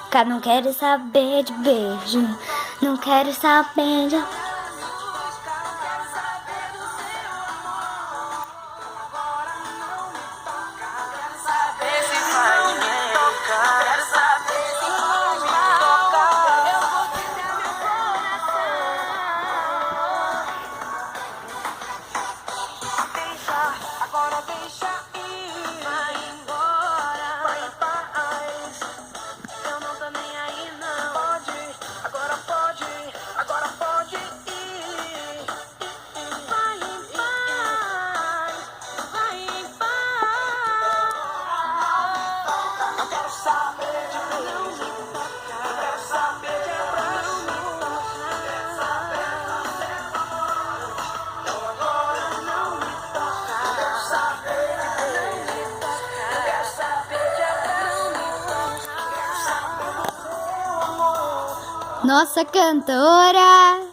boca, não quero saber de beijo, não quero saber de... Agora deixa ir, vai embora, vai em paz. Eu não tô nem aí não. Agora pode ir. Vai em paz, vai em paz. Não quero saber de beijo, não quero saber de abraço, não quero saber do seu amor. Então agora não me toca. Não quero saber de beijo, não quero saber de abraço, não quero saber do seu amor. Nossa cantora!